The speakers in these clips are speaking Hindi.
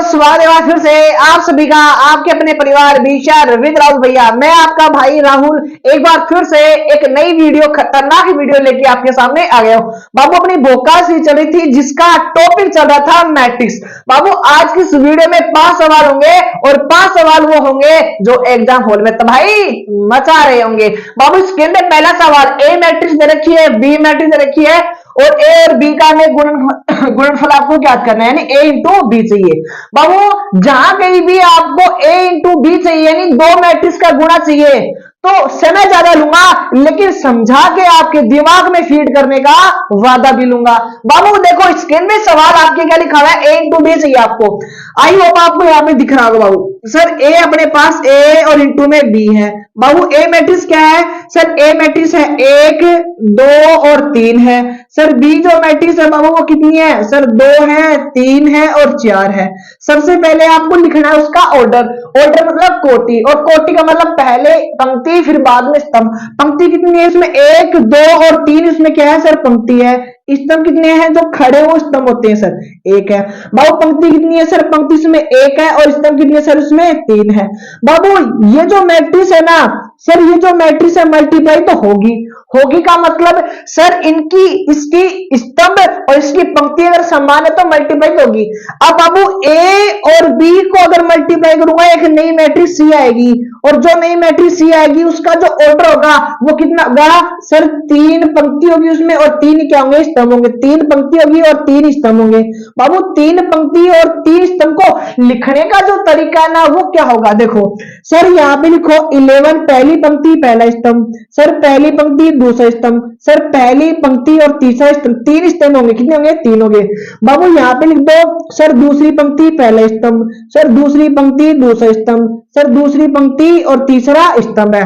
स्वागत है फिर से आप सभी का आपके अपने परिवार बीशर विद राहुल भैया। मैं आपका भाई राहुल एक बार फिर से एक नई वीडियो, खतरनाक वीडियो लेके आपके सामने आ गया हूं। बाबू अपनी बोकास ही चली थी जिसका टॉपिक चल रहा था मैट्रिक्स। बाबू आज की इस वीडियो में 5 सवाल होंगे और 5 सवाल वो होंगे जो एग्जाम हॉल में तबाही मचा रहे होंगे। बाबू इसके अंदर पहला सवाल, ए मैट्रिक्स दे रखी है, बी मैट्रिक्स दे रखी है और ए और बी का हमें गुणनफल आपको ज्ञात करना है, यानी ए इंटू बी चाहिए। बाबू जहां कहीं भी आपको ए इंटू बी चाहिए यानी 2 मैट्रिक्स का गुणा चाहिए तो समय ज्यादा लूंगा, लेकिन समझा के आपके दिमाग में फीड करने का वादा भी लूंगा। बाबू देखो स्क्रीन में सवाल आपके क्या लिखा हुआ है, ए इंटू बी चाहिए आपको। आई होप आपको यहां पे दिख रहा होगा। बाबू सर ए अपने पास ए और इंटू में बी है। बाबू ए मैट्रिक्स क्या है? सर ए मैट्रिक्स है 1 2 और 3 है। सर बी जो मैट्रिक्स है बाबू वो कितनी है? सर 2 है, 3 है और 4 है। सबसे पहले आपको लिखना है उसका ऑर्डर। ऑर्डर मतलब कोटि, और कोटि का मतलब पहले पंक्ति फिर बाद में स्तंभ। पंक्ति कितनी है इसमें? 1 2 और 3 इसमें क्या है? सर पंक्ति है। स्तंभ कितने हैं? जो खड़े वो स्तंभ होते हैं सर 1 है। बाबू पंक्ति कितनी है? सर पंक्ति इसमें 1 है और स्तंभ कितनी है? सर इसमें 3 है। बाबू ये जो मैट्रिक्स है ना सर, ये जो मैट्रिक्स है मल्टीप्लाई तो होगी। होगी का मतलब सर इनकी इसकी स्तंभ और इसकी पंक्ति अगर समान है तो मल्टीप्लाई होगी। अब बाबू ए और बी को अगर मल्टीप्लाई करूंगा एक नई मैट्रिक्स सी आएगी, और जो नई मैट्रिक्स सी आएगी उसका जो ऑर्डर होगा वो कितना होगा? सर 3 पंक्ति होगी उसमें और 3 क्या होंगे? स्तंभ होंगे। 3 पंक्ति होगी और 3 स्तंभ होंगे। बाबू 3 पंक्ति और 3 स्तंभ को लिखने का जो तरीका है ना वो क्या होगा? देखो सर यहाँ पे लिखो 11 पहली पंक्ति पहला स्तंभ, सर पहली पंक्ति दूसरा स्तंभ, सर पहली पंक्ति और तीसरा स्तंभ। 3 स्तंभ होंगे। कितने होंगे? 3 होंगे। बाबू यहाँ पे लिख दो सर दूसरी पंक्ति पहला स्तंभ, सर दूसरी पंक्ति दूसरा स्तंभ, सर दूसरी पंक्ति और तीसरा स्तंभ है।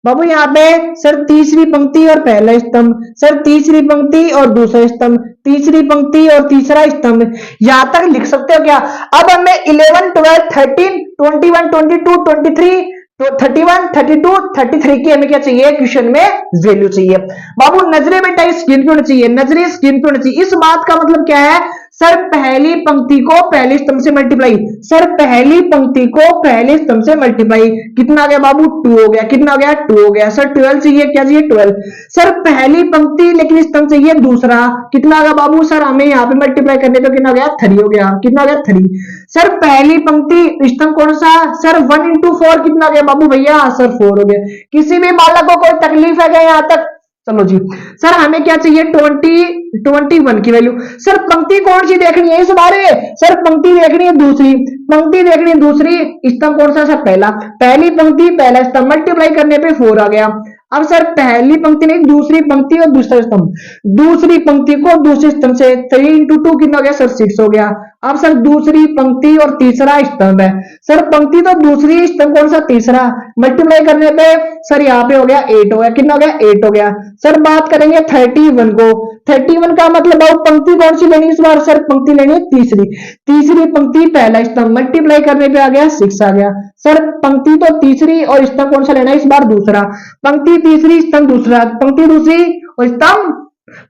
बाबू यहाँ पे सर तीसरी पंक्ति और पहला स्तंभ, सर तीसरी पंक्ति और दूसरा स्तंभ, तीसरी पंक्ति और तीसरा स्तंभ। यहां तक लिख सकते हो क्या? अब हमें 11 12 13 21 22 23 तो 31 32 33 की हमें क्या चाहिए? क्वेश्चन में वैल्यू चाहिए। बाबू नजरे बेटा स्क्रीन पे होनी चाहिए, नजरे स्क्रीन पे होनी चाहिए। इस बात का मतलब क्या है? सर पहली पंक्ति को पहले स्तंभ से मल्टीप्लाई, सर पहली पंक्ति को पहले स्तंभ से मल्टीप्लाई। कितना आ गया बाबू? 2 हो गया। कितना हो गया? 2 हो गया। सर 12 चाहिए। क्या चाहिए? 12। सर पहली पंक्ति लेकिन स्तंभ चाहिए दूसरा। कितना आ गया बाबू? सर हमें यहाँ पे मल्टीप्लाई करने पे कितना हो गया? 3 हो गया। कितना हो गया? 3। सर पहली पंक्ति स्तंभ कौन सा? सर 1 इंटू 4 कितना आ गया बाबू भैया? सर 4 हो गया। किसी भी बालक को कोई तकलीफ है क्या यहाँ तक? चलो जी। सर हमें क्या चाहिए? 21 की वैल्यू। सर पंक्ति कौन सी देखनी है इस बारे? सर पंक्ति देखनी है दूसरी, पंक्ति देखनी है दूसरी। स्तंभ कौन सा? सर पहला। पहली पंक्ति पहला स्तंभ, मल्टीप्लाई करने पे 4 आ गया। अब सर पहली पंक्ति नहीं, दूसरी पंक्ति और दूसरा स्तंभ, दूसरी पंक्ति को दूसरे स्तंभ से 3 इंटू 2 कितना हो गया? सर 6 हो गया। अब सर दूसरी पंक्ति और तीसरा स्तंभ है। सर पंक्ति तो दूसरी, स्तंभ कौन सा? तीसरा। मल्टीप्लाई करने पे सर यहाँ पे हो गया 8 हो गया। कितना हो गया? 8 हो गया। सर बात करेंगे 31 को। 31 का मतलब पंक्ति कौन सी लेनी इस बार? सर पंक्ति लेनी है तीसरी। तीसरी पंक्ति पहला स्तंभ, मल्टीप्लाई करने पे आ गया 6 आ गया। सर पंक्ति तो तीसरी और स्तंभ कौन सा लेना है इस बार? दूसरा। पंक्ति तीसरी स्तंभ दूसरा, पंक्ति दूसरी और स्तंभ,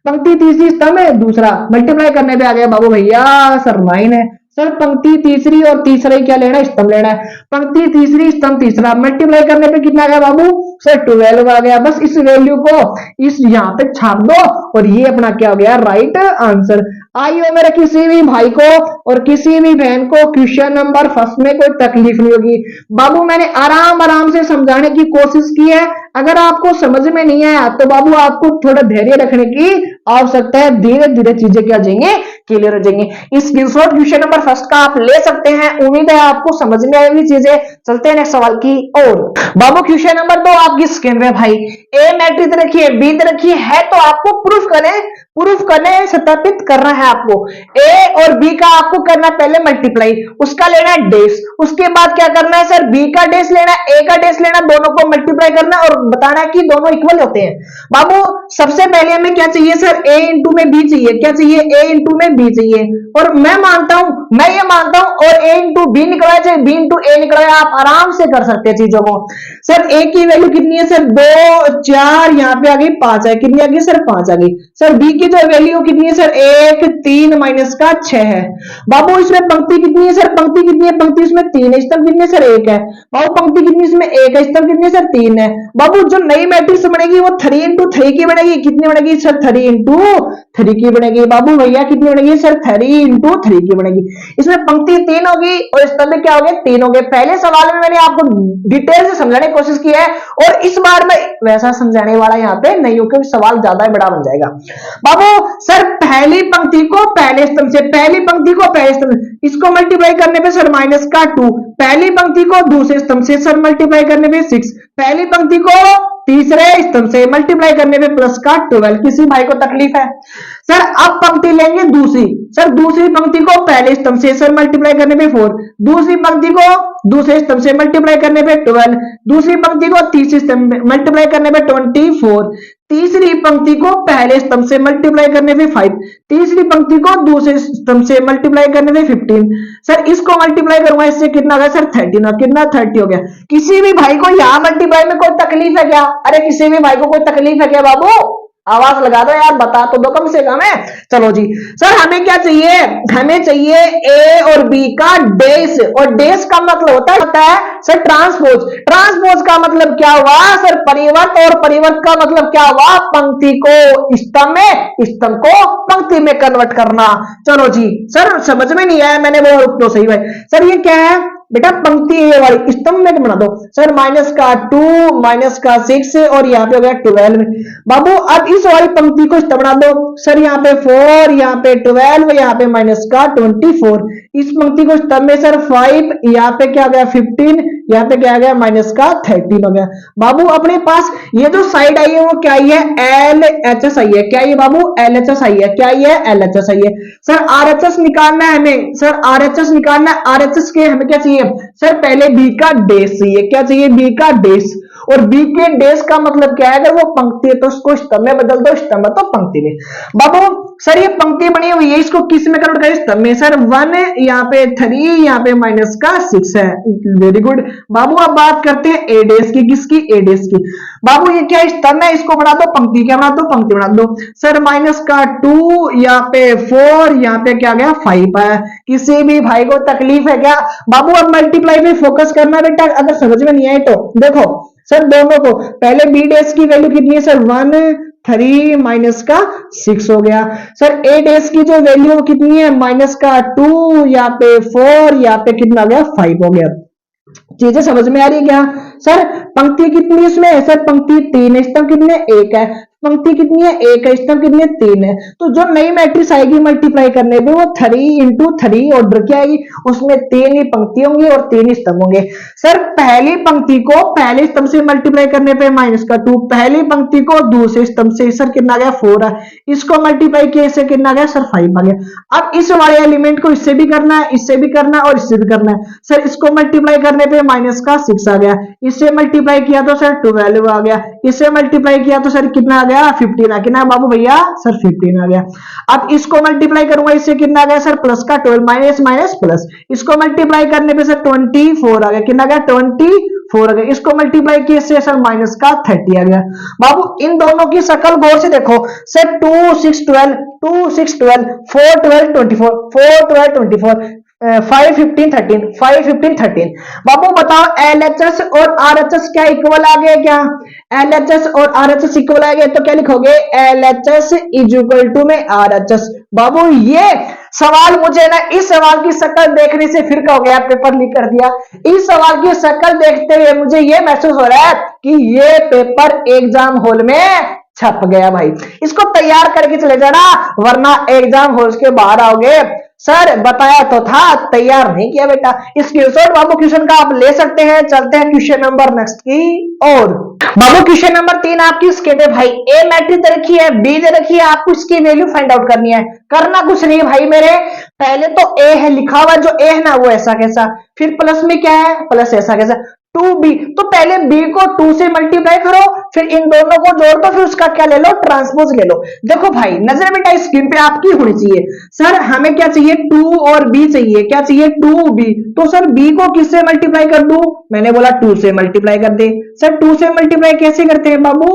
पंक्ति तीसरी स्तंभ है दूसरा। मल्टीप्लाई करने पे आ गया बाबू भैया सर 9 है। सर पंक्ति तीसरी और तीसरा ही क्या लेना है? स्तंभ लेना है। पंक्ति तीसरी स्तंभ तीसरा, मल्टीप्लाई करने पे कितना आ गया बाबू? सर 12 आ गया। बस इस वैल्यू को इस यहाँ पे छाप दो और ये अपना क्या हो गया? Right answer. आइए मेरे किसी भी भाई को और किसी भी बहन को क्वेश्चन नंबर फर्स्ट में कोई तकलीफ नहीं होगी। बाबू मैंने आराम आराम से समझाने की कोशिश की है। अगर आपको समझ में नहीं आया तो बाबू आपको थोड़ा धैर्य रखने की आवश्यकता है। धीरे धीरे चीजें क्या जाएंगे? क्लियर हो जाएंगे। स्क्रीनशॉट क्वेश्चन नंबर फर्स्ट का आप ले सकते हैं। उम्मीद है आपको समझ में आएगी चीजें। चलते हैं नेक्स्ट सवाल की ओर। बाबू क्वेश्चन नंबर 2 आपकी स्क्रीन पे भाई, ए मैट्रिक्स रखिए, बी रखिए है तो आपको प्रूफ करने सत्यापित करना है। आपको ए और बी का आपको करना पहले मल्टीप्लाई, उसका लेना है डेस, उसके बाद क्या करना है? सर बी का डेस लेना, ए का डेस लेना, दोनों को मल्टीप्लाई करना और बताना है कि दोनों इक्वल होते हैं। बाबू सबसे पहले हमें क्या चाहिए? सर ए इंटू में बी चाहिए। क्या चाहिए? ए इंटू में बी चाहिए। और मैं ये मानता हूं और ए इंटू बी निकला चाहे बी इंटू ए निकला, आप आराम से कर सकते हैं चीजों को। सर ए की वैल्यू कितनी है? सर 2 4 यहाँ पे आ गई 5 है। कितनी आ गई? सर 5 आ गई। सर बी की जो वैल्यू कितनी है? सर 1 3 माइनस का 6 है। बाबू इसमें पंक्ति कितनी है? सर पंक्ति कितनी ये पंक्ति इसमें 3 है, स्तंभ कितने सर 1 है। बाबू पंक्ति कितनी इसमें 1 है, स्तंभ कितने सर 3 है। बाबू जो नई मैट्रिक्स बनेगी वो 3 इंटू 3 की बनेगी। कितनी बनेगी सर 3 इंटू 3 की बनेगी। बाबू भैया कितनी बनेगी सर 3 इंटू 3 की बनेगी। इसमें पंक्ति 3 होगी और स्तंभ में क्या हो गए 3 हो गए। पहले सवाल में मैंने आपको डिटेल से समझाने की कोशिश की है और इस बार में वैसा समझाने वाला यहाँ पे नहीं हो क्योंकि सवाल ज्यादा बड़ा बन जाएगा। बाबू सर पहली पंक्ति को पहले स्तंभ से, पहली पंक्ति को पहले स्तंभ, इसको मल्टीप्लाई करने पे सर माइनस का 2, पहली पंक्ति को दूसरे स्तंभ से सर मल्टीप्लाई करने पे 6, पहली पंक्ति को तीसरे स्तंभ से मल्टीप्लाई करने पे प्लस का 12। किसी भाई को तकलीफ है सर। अब पंक्ति लेंगे दूसरी, सर दूसरी पंक्ति को पहले स्तंभ से सर मल्टीप्लाई करने पे 4, दूसरी पंक्ति को दूसरे स्तंभ से मल्टीप्लाई करने पे 12, दूसरी पंक्ति को तीसरे स्तंभ में मल्टीप्लाई करने पे 24, तीसरी पंक्ति को पहले स्तंभ से मल्टीप्लाई करने पे 5, तीसरी पंक्ति को दूसरे स्तंभ से मल्टीप्लाई करने पे 15। सर इसको मल्टीप्लाई करूंगा इससे कितना होगा सर 13, कितना 30 हो गया। किसी भी भाई को यहां मल्टीप्लाई में कोई तकलीफ है क्या? अरे किसी भी भाई को कोई तकलीफ है क्या बाबू? आवाज लगा दो यार, बता तो दो कम से कम है। चलो जी सर हमें क्या चाहिए, हमें चाहिए ए और बी का डेस, और डेस का मतलब होता है सर ट्रांसपोज। ट्रांसपोज का मतलब क्या हुआ सर परिवर्त, और परिवर्त का मतलब क्या हुआ पंक्ति को स्तंभ में, स्तंभ को पंक्ति में कन्वर्ट करना। चलो जी सर समझ में नहीं आया मैंने वो रुक तो सही भाई। सर ये क्या है बेटा पंक्ति ये वाली स्तंभ में बना दो सर माइनस का 2 माइनस का 6 और यहाँ पे हो गया 12। बाबू अब इस वाली पंक्ति को स्तंभ बना दो सर यहाँ पे 4 यहाँ पे 12 यहाँ पे माइनस का 24। इस पंक्ति को स्तंभ में सर 5 यहाँ पे क्या गया 15 यहाँ पे क्या गया माइनस का 13 हो गया। बाबू अपने पास ये जो साइड आई है वो क्या आई है LHS आई है। क्या ये बाबू LHS आई है। क्या ये LHS आई है। सर RHS निकालना है हमें, सर RHS निकालना है। RHS के हमें क्या चाहिए सर पहले बी का डेस चाहिए। क्या चाहिए बी का डेस, और बी के डेस का मतलब क्या है अगर वो पंक्ति है तो उसको स्तंभ में बदल दो, स्तंभ तो पंक्ति में। बाबू सर ये पंक्ति बनी हुई है इसको किस में कन्वर्ट करें स्तंभ में। सर 1 यहाँ पे 3 यहाँ पे माइनस का 6 है। वेरी गुड बाबू अब बात करते हैं ए डेस की। किसकी ए डेस की। बाबू ये क्या स्तंभ है इसको बना दो पंक्ति, क्या बना दो पंक्ति बना दो। सर माइनस का 2 यहाँ पे 4 यहाँ पे क्या गया 5 है। किसी भी भाई को तकलीफ है क्या? बाबू अब मल्टीप्लाई में फोकस करना बेटा, अगर समझ में नहीं आए तो देखो सर दोनों को पहले बी डेस की वैल्यू कितनी है सर 1 3 माइनस का 6 हो गया। सर ए डेस की जो वैल्यू कितनी है माइनस का 2 यहाँ पे 4 यहाँ पे कितना हो गया 5 हो गया। चीजें समझ में आ रही है क्या? सर पंक्ति कितनी है इसमें सर पंक्ति 3 है, स्तंभ कितने 1 है, पंक्ति कितनी है 1 है, स्तंभ कितनी है 3 है। तो जो नई मैट्रिक्स आएगी मल्टीप्लाई करने पे वो 3 इंटू 3 ऑर्डर की आएगी, उसमें 3 ही पंक्ति होंगी और 3 ही स्तंभ होंगे। सर पहली पंक्ति को पहले स्तंभ से मल्टीप्लाई करने पे माइनस का 2, पहली पंक्ति को दूसरे स्तंभ से सर कितना आ गया 4 है, इसको मल्टीप्लाई किए से कितना आ गया सर 5 आ गया। अब इस वाले एलिमेंट को इससे भी करना है, इससे भी करना है और इससे भी करना है। सर इसको मल्टीप्लाई करने पे माइनस का 6 आ गया, इससे मल्टीप्लाई किया तो सर 12 आ गया, इससे मल्टीप्लाई किया तो सर कितना आ गया 15 आ गया बाबू भैया सर 15 आ गया। अब इसको मल्टीप्लाई करूंगा इससे कितना आ गया सर प्लस का 12 माइनस माइनस प्लस, इसको मल्टीप्लाई करने पे सर 24 आ गया, कितना आ गया 24 आ गया। इसको मल्टीप्लाई किए से सर माइनस का 30 आ गया। बाबू इन दोनों की शकल गौर से देखो सर 2 6 12 2 6 12 4 12 24 4 12 24 5 15 13 5 15 13। बाबू बताओ LHS और RHS क्या इक्वल आ गए क्या? LHS और RHS इक्वल आ गए तो क्या लिखोगे LHS इज इक्वल टू में RHS। बाबू ये सवाल मुझे ना इस सवाल की शक्ल देखने से फिर क्या हो गया पेपर लीक कर दिया। इस सवाल की शक्ल देखते हुए मुझे ये महसूस हो रहा है कि ये पेपर एग्जाम हॉल में छप गया भाई। इसको तैयार करके चले जाना वरना एग्जाम हॉल के बाहर आओगे सर बताया तो था तैयार नहीं किया बेटा। स्क्रीनशॉट बाबू क्वेश्चन का आप ले सकते हैं। चलते हैं क्वेश्चन नंबर नेक्स्ट की और। बाबू क्वेश्चन नंबर 3 आपकी स्केट है भाई, ए मैट्रिक्स दे रखी है बी दे रखी है, आपको इसकी वैल्यू फाइंड आउट करनी है। करना कुछ नहीं भाई मेरे, पहले तो ए है लिखा हुआ, जो ए है ना वो ऐसा कैसा, फिर प्लस में क्या है प्लस ऐसा कैसा 2b, तो पहले b को 2 से मल्टीप्लाई करो फिर इन दोनों को जोड़ दो, फिर उसका क्या ले लो, ट्रांसपोज ले लो। देखो भाई नजर बेटा स्क्रीन पे आपकी होनी चाहिए। सर हमें क्या चाहिए, 2 और b चाहिए, क्या चाहिए 2b। तो सर b को किससे मल्टीप्लाई कर दूं, मैंने बोला 2 से मल्टीप्लाई कर दे। सर 2 से मल्टीप्लाई कैसे करते हैं बाबू,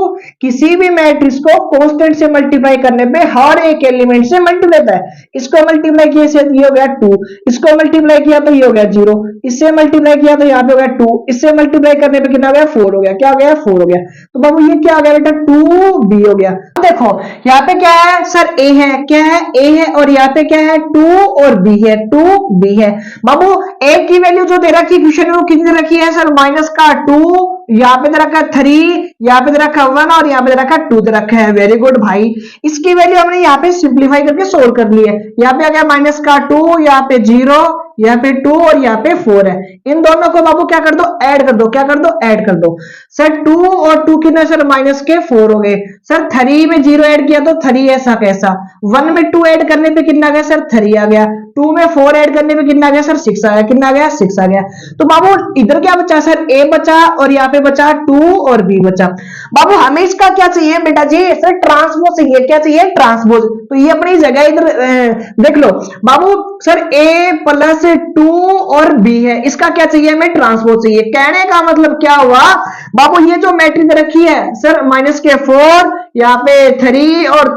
किसी भी मैट्रिक्स को कांस्टेंट से मल्टीप्लाई करने पे हर एक एलिमेंट से मल्टीप्लाई होता है। इसको मल्टीप्लाई किया से ये हो गया 2, इसको मल्टीप्लाई किया तो ये हो गया 0, इससे मल्टीप्लाई किया तो यहाँ पे हो गया 2, इससे मल्टीप्लाई करने पे कितना हो गया 4 हो गया, क्या हो गया 4 हो गया। तो बाबू ये क्या हो गया बेटा 2b हो गया। देखो यहाँ पे क्या है सर a है, क्या है a है, और यहाँ पे क्या है 2 और b है, 2b है। बाबू a की वैल्यू जो दे रखी है क्वेश्चन में वो कितनी रखी है सर, माइनस का 2, यहाँ पे दे रखा है 3, यहाँ पे दे रखा 1 और यहाँ पे दे रखा 2 दे रखा है। वेरी गुड भाई, इसकी वैल्यू हमने यहाँ पे सिंप्लीफाई करके सोल्व कर ली है। यहाँ पे आ गया माइनस का 2, यहाँ पे 0, यहाँ पे 2 और यहाँ पे 4 है। इन दोनों को बाबू क्या कर दो, ऐड कर दो, क्या कर दो, ऐड कर दो। सर 2 और 2 कितना सर माइनस के 4 हो गए। सर 3 में 0 ऐड किया तो 3 ऐसा कैसा, 1 में 2 ऐड करने पे कितना आ गया सर 3 आ गया, 2 में 4 ऐड करने पे कितना आ गया सर 6 आ गया, कितना आ गया 6 आ गया। तो बाबू इधर क्या बचा सर a बचा और यहाँ पे बचा 2 और b बचा। बाबू हमें इसका क्या चाहिए बेटा जी, सर ट्रांसपोज चाहिए, क्या चाहिए ट्रांसपोज। तो ये अपनी जगह इधर देख लो बाबू, सर a प्लस 2 और b है, इसका क्या चाहिए हमें ट्रांसपोज चाहिए। कहने का मतलब क्या हुआ बाबू, ये जो मैट्रिक्स रखी है सर माइनस के 4, यहाँ पे 3 और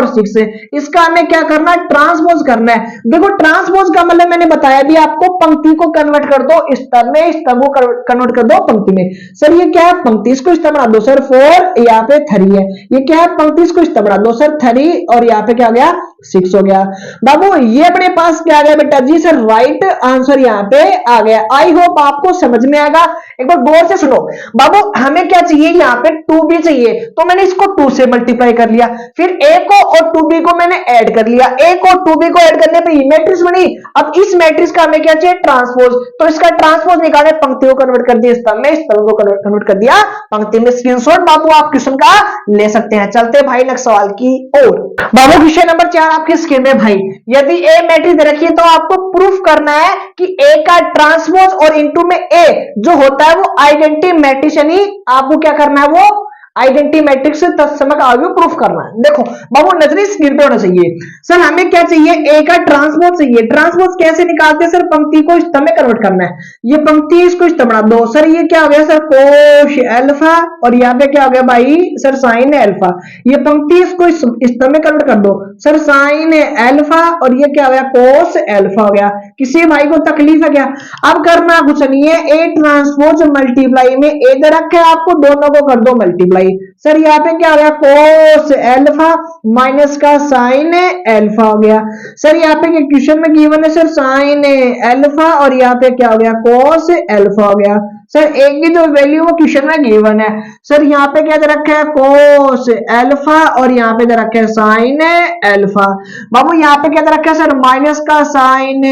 6 है, इसका हमें क्या करना है ट्रांसपोज करना है। देखो ट्रांसपोज का मतलब मैंने बताया भी आपको, पंक्ति को कन्वर्ट कर दो स्तंभ में, स्तंभ को कन्वर्ट कर दो पंक्ति में। सर ये क्या है पंक्ति, इसको स्तंभ बना दो सर 4, यहाँ पे 3 है। ये क्या है पंक्ति, इसको स्तंभ बना दो सर 3 और यहाँ पे क्या हो गया 6 हो गया। बाबू ये अपने पास क्या आ गया बेटा जी सर, राइट आंसर यहाँ पे आ गया। आई होप आपको समझ में आएगा। एक बार गौर से सुनो बाबू, हमें क्या चाहिए यहाँ पे 2b चाहिए, तो मैंने इसको 2 से मल्टीप्लाई कर लिया, फिर a को और 2b को मैंने ऐड कर लिया, a को 2b को ऐड करने पे ये मैट्रिक्स बनी। अब इस मैट्रिक्स का हमें क्या चाहिए ट्रांसपोज, तो इसका ट्रांसपोज निकाले, पंक्ति को कन्वर्ट कर दिया स्तंभ में, स्तंभ को कन्वर्ट कर दिया पंक्ति में। स्क्रीनशॉट बाबू आप क्वेश्चन का ले सकते हैं। चलते भाई नेक्स्ट सवाल की ओर। बाबू क्वेश्चन नंबर 4 आपके स्क्रीन में भाई, यदि a मैट्रिक्स रखी है तो आपको प्रूफ करना है कि a का ट्रांसपोज और इनटू में a जो होता है वो आइडेंटिटी मैट्रिक्स, यानी आपको क्या करना है वो आइडेंटिटी मैट्रिक्स से तत्सम का आगे प्रूफ करना है। देखो बाबू नजरी स्क्रीन पे होना चाहिए। सर हमें क्या चाहिए, a का ट्रांसपोज चाहिए। ट्रांसपोज कैसे निकालते हैं सर, पंक्ति को स्तंभ में कन्वर्ट करना है। ये पंक्ति इसको स्तंभ बना दो सर, ये क्या हो गया सर कोश अल्फा और यहाँ पे क्या हो गया भाई सर साइन अल्फा। ये पंक्ति इसको स्तंभ में कन्वर्ट कर दो सर साइन अल्फा और ये क्या हो गया कोस अल्फा हो गया। किसी भाई को तकलीफ है क्या, अब करना कुछ नहीं है, a ट्रांसपोज मल्टीप्लाई में a दे रखा है, आपको दोनों को कर दो मल्टीप्लाई। सर यहाँ पे क्या हो गया कोस अल्फा माइनस का साइन अल्फा हो गया। सर यहाँ पे क्वेश्चन में गिवन है सर साइन अल्फा और यहाँ पे क्या हो गया कोस अल्फा हो गया। सर एक की जो वैल्यू वो क्वेश्चन में गिवन है, सर यहाँ पे क्या दे रखा है कोस अल्फा और यहाँ पे दे रखा है साइन अल्फा। बाबू यहाँ पे क्या दे रखा है सर माइनस का साइन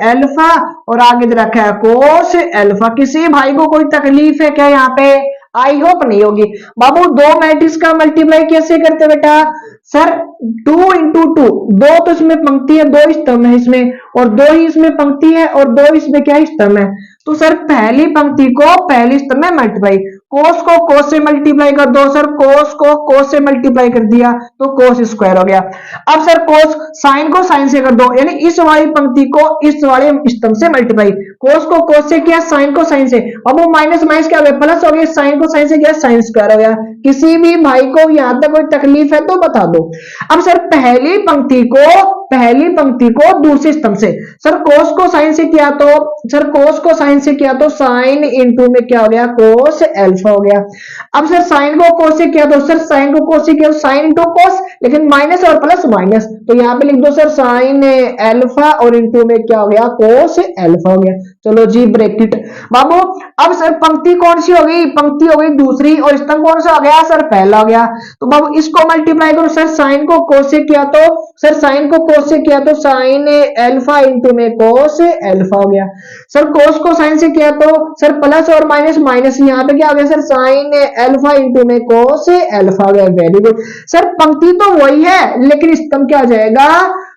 अल्फा और आगे दे रखा है कोस अल्फा। किसी भाई को कोई तकलीफ है क्या यहाँ पे, आई होप नहीं होगी। बाबू दो मैट्रिक्स का मल्टीप्लाई कैसे करते बेटा, सर 2 इंटू 2, 2 तो इसमें पंक्ति है, 2 स्तंभ है इसमें, और 2 ही इसमें पंक्ति है और 2 इसमें क्या स्तंभ है। तो सर पहली पंक्ति को पहली स्तंभ में मल्टीप्लाई, कोस को कोस से मल्टीप्लाई कर दो सर, कोस को कोस से मल्टीप्लाई कर दिया तो कोस स्क्वायर हो गया। अब सर कोस साइन को साइन से कर दो, यानी इस वाली पंक्ति को इस वाले स्तंभ से मल्टीप्लाई, कोस को कोस से किया साइन को साइन से, अब वो माइनस माइनस क्या हो गया प्लस हो गया, साइन को साइन से किया साइन स्क्वायर हो गया। किसी भी भाई को यहां तक कोई तकलीफ है तो बता दो। अब सर पहली पंक्ति को दूसरे स्तंभ से, सर कोस को साइन से किया तो सर कोस को साइन से किया तो साइन इंटू में क्या हो गया कोस अल्फा हो गया। अब सर साइन को कोस से किया तो सर साइन को कोस से किया साइन इंटू कोस, लेकिन माइनस और प्लस माइनस, तो यहाँ पे लिख दो सर साइन अल्फा और इंटू में क्या हो गया कोस अल्फा हो गया। चलो जी ब्रैकेट। बाबू अब सर पंक्ति कौन सी हो गई, पंक्ति हो गई दूसरी और स्तंभ कौन सा हो गया सर पहला हो गया। तो बाबू इसको मल्टीप्लाई करो, सर साइन को कोस से किया तो सर साइन को कोस से किया तो साइन अल्फा इंटू में कोस अल्फा हो गया। सर कोस को साइन से किया तो सर प्लस और माइनस माइनस, यहाँ पे क्या हो गया सर साइन अल्फा इंटू में कोस अल्फा हो गया। Very good. सर पंक्ति तो वही है लेकिन स्तंभ क्या आ जाएगा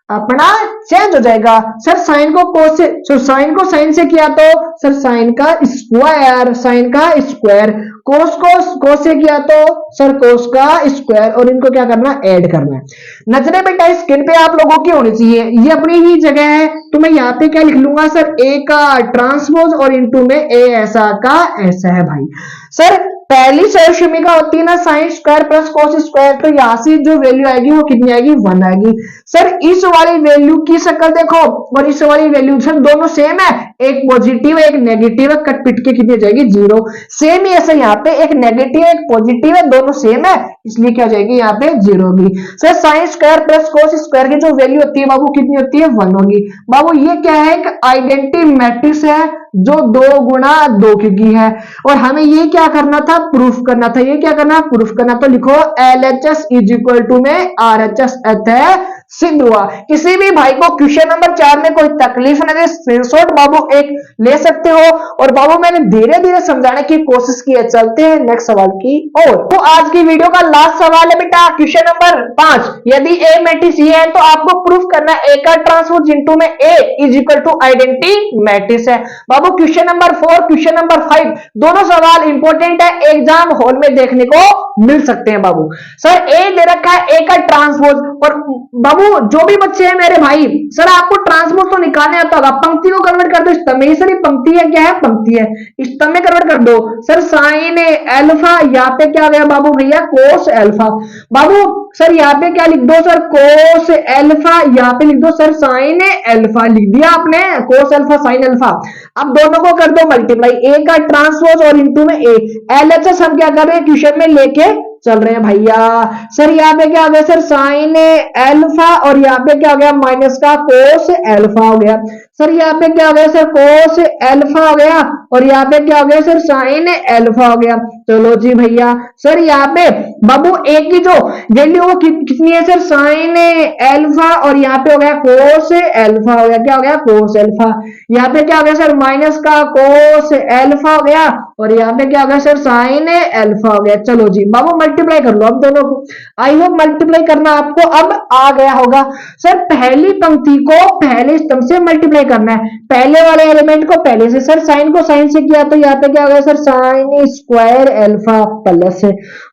अपना चेंज हो जाएगा। सर साइन को कोस से, सर साइन को साइन से किया तो सर साइन का स्क्वायर, साइन का स्क्वायर, कोस को कोस से किया तो सर कोस का स्क्वायर, और इनको क्या करना, ऐड करना है। नजरें बेटा स्क्रीन पे आप लोगों की होनी चाहिए, ये अपनी ही जगह है। तो मैं यहाँ पे क्या लिख लूंगा सर, ए का ट्रांसपोज और इनटू में ए ऐसा का ऐसा है भाई। सर पहली सहशमिका होती है ना sign square plus cos square, तो यहां से जो वैल्यू आएगी वो कितनी आएगी, 1 आएगी। सर इस वाली वैल्यू की शक्ल देखो और इस वाली वैल्यू, सर दोनों सेम है, एक पॉजिटिव है एक नेगेटिव है, कट पिट के कितनी हो जाएगी, 0। सेम ही ऐसे यहाँ पे एक नेगेटिव एक पॉजिटिव है, दोनों सेम है, इसलिए क्या हो जाएगी यहाँ पे 0 होगी। Sir sine square plus cos square की जो वैल्यू होती है बाबू कितनी होती है, 1 होगी। बाबू ये क्या है, एक आइडेंटिटी मैट्रिक्स है जो 2 गुणा 2 की है, और हमें ये क्या करना था, प्रूफ करना था। ये क्या करना, प्रूफ करना। तो लिखो LHS इज इक्वल टू में RHS अतः सिद्ध हुआ। किसी भी भाई को क्वेश्चन नंबर 4 में कोई तकलीफ नहीं है, स्क्रीनशॉट बाबू एक ले सकते हो, और बाबू मैंने धीरे धीरे समझाने की कोशिश की है। चलते हैं नेक्स्ट सवाल की ओर। तो आज की वीडियो का लास्ट सवाल है बेटा क्वेश्चन नंबर 5। यदि ए मैट्रिक्स ये है तो आपको प्रूफ करना है ए का ट्रांसपोज इनटू में A is equal to identity matrix है। बाबू क्वेश्चन नंबर 4 क्वेश्चन नंबर 5 दोनों सवाल इंपॉर्टेंट है, एग्जाम हॉल में देखने को मिल सकते हैं बाबू। सर ए दे रखा है ए का ट्रांसपोज, और बाबू जो भी बच्चे हैं मेरे भाई, सर आपको ट्रांसपोज तो निकालने आता होगा, पंक्ति को कन्वर्ट कर दो स्तंभ में। सर ये पंक्ति है, क्या है, पंक्ति है, स्तंभ में कन्वर्ट कर दो। सर साइन अल्फा, यहाँ पे क्या आ गया बाबू भैया, कोस अल्फा। बाबू सर यहाँ पे क्या लिख दो, सर कोस अल्फा, यहाँ पे लिख दो सर साइन अल्फा, लिख दिया आपने, कोस अल्फा साइन अल्फा। अब दोनों को कर दो मल्टीप्लाई, ए का ट्रांसपोज और इनटू में ए। LHS हम क्या कर रहे हैं, क्वेश्चन में लेके चल रहे हैं भैया। सर यहाँ पे क्या हो गया, सर साइन अल्फा, और यहाँ पे क्या हो गया, माइनस का कोस अल्फा हो गया। सर यहाँ पे क्या हो गया, सर कोस अल्फा हो गया, और यहाँ पे क्या हो गया, सर साइन अल्फा हो गया। चलो जी भैया, सर यहाँ पे बाबू ए की जो वैल्यू वो कितनी है, सर साइन अल्फा, और यहाँ पे हो गया कोस अल्फा हो गया, क्या हो गया, कोस अल्फा। यहाँ पे क्या हो गया, सर माइनस का कोस अल्फा हो गया, और यहाँ पे क्या हो गया, सर साइन अल्फा हो गया। चलो जी बाबू मल्टीप्लाई कर लो अब दोनों को। आई होप मल्टीप्लाई करना आपको अब आ गया होगा। सर पहली पंक्ति को पहले स्तंभ से मल्टीप्लाई करना है, पहले वाले एलिमेंट को पहले से। सर साइन को साइन से किया तो यहाँ पे क्या हो गया, sir sine square alpha plus.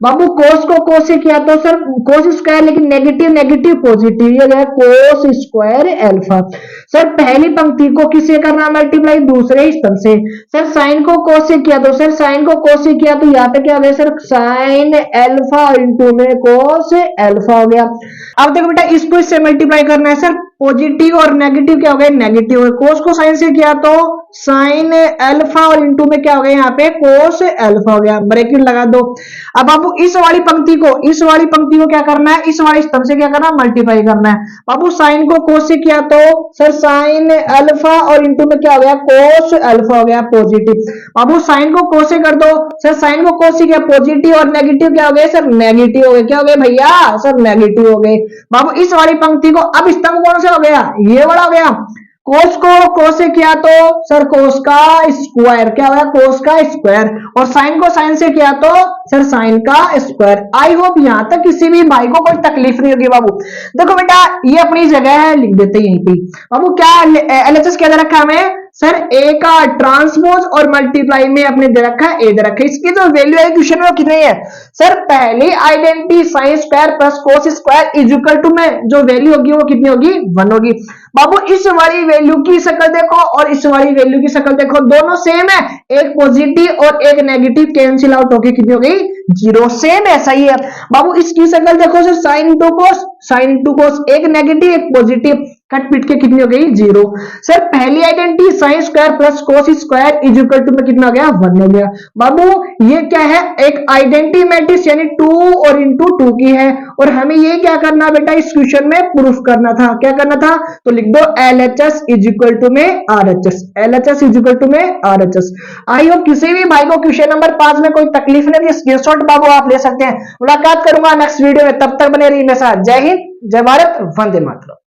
बाबू कोस को कोस से किया तो सर कोस स्क्वायर, लेकिन नेगेटिव नेगेटिव पॉजिटिव, ये गया कोस स्क्वायर अल्फा। सर पहली पंक्ति को किससे करना मल्टीप्लाई, दूसरे स्तंभ से। सर साइन को कोस से किया तो सर साइन को कोस से किया तो यहाँ पे क्या हो गया, सर साइन अल्फा इंटू में कोस अल्फा हो गया। अब देखो बेटा इसको इससे मल्टीप्लाई करना है। सर पॉजिटिव और नेगेटिव क्या हो गया, नेगेटिव है। कोस को साइन से किया तो साइन अल्फा, और इंटू में क्या हो गया, यहाँ पे कोस अल्फा हो गया। ब्रैकेट लगा दो। अब बाबू इस वाली पंक्ति को क्या करना है, इस वाली स्तंभ से क्या करना है, मल्टीप्लाई करना है। बाबू साइन को कोस से किया तो सर साइन अल्फा, और इंटू में क्या हो गया, कोस अल्फा हो गया पॉजिटिव। बाबू साइन को कोस से कर दो, सर साइन को कोस से किया पॉजिटिव, और नेगेटिव क्या हो गया, सर नेगेटिव हो गए। क्या हो गए भैया, सर नेगेटिव हो गए। बाबू इस वाली पंक्ति को, अब स्तंभ कौन सा हो गया, ये वाला हो गया। कोस को कोस से किया तो सर कोस का स्क्वायर, क्या हो गया, कोस का स्क्वायर, और साइन को साइन से किया तो सर साइन का स्क्वायर। आई होप यहां तक किसी भी भाई को कोई तकलीफ नहीं होगी बाबू। देखो बेटा ये अपनी जगह है, लिख देते यहीं पे। बाबू क्या LHS क्या दे रखा है हमें, सर ए का ट्रांसपोज और मल्टीप्लाई में अपने दे रखा है ए दे रखा है। इसकी जो वैल्यू है क्वेश्चन में कितनी है, सर पहली identity sine square plus cos square is equal to में जो वैल्यू होगी वो कितनी होगी, 1 होगी। बाबू इस वाली वैल्यू की शक्ल देखो और इस वाली वैल्यू की शक्ल देखो, दोनों सेम है, एक पॉजिटिव और एक नेगेटिव कैंसिल आउट होकर कितनी हो गई, 0। सेम ऐसा ही है। बाबू इसकी शक्ल देखो सर, साइन टू कोस, एक नेगेटिव एक पॉजिटिव, कट पिट के कितनी हो गई, 0। सर पहली identity sine square plus cos square is equal to में कितना हो गया, 1 हो गया। बाबू ये क्या है, एक आइडेंटिटी मैट्रिक्स यानी 2 और इंटू 2 की है, और हमें ये क्या करना बेटा इस क्वेश्चन में प्रूफ करना था। क्या करना था, तो लिख दो LHS इज इक्वल टू में RHS, LHS is equal to में RHS। आई होप किसी भी भाई को क्वेश्चन नंबर 5 में कोई तकलीफ नहीं थी, स्क्रीनशॉट बाबू आप ले सकते हैं। मुलाकात करूंगा नेक्स्ट वीडियो में, तब तक बने रहिए मेरे साथ। जय हिंद, जय भारत, वंदे मातरम।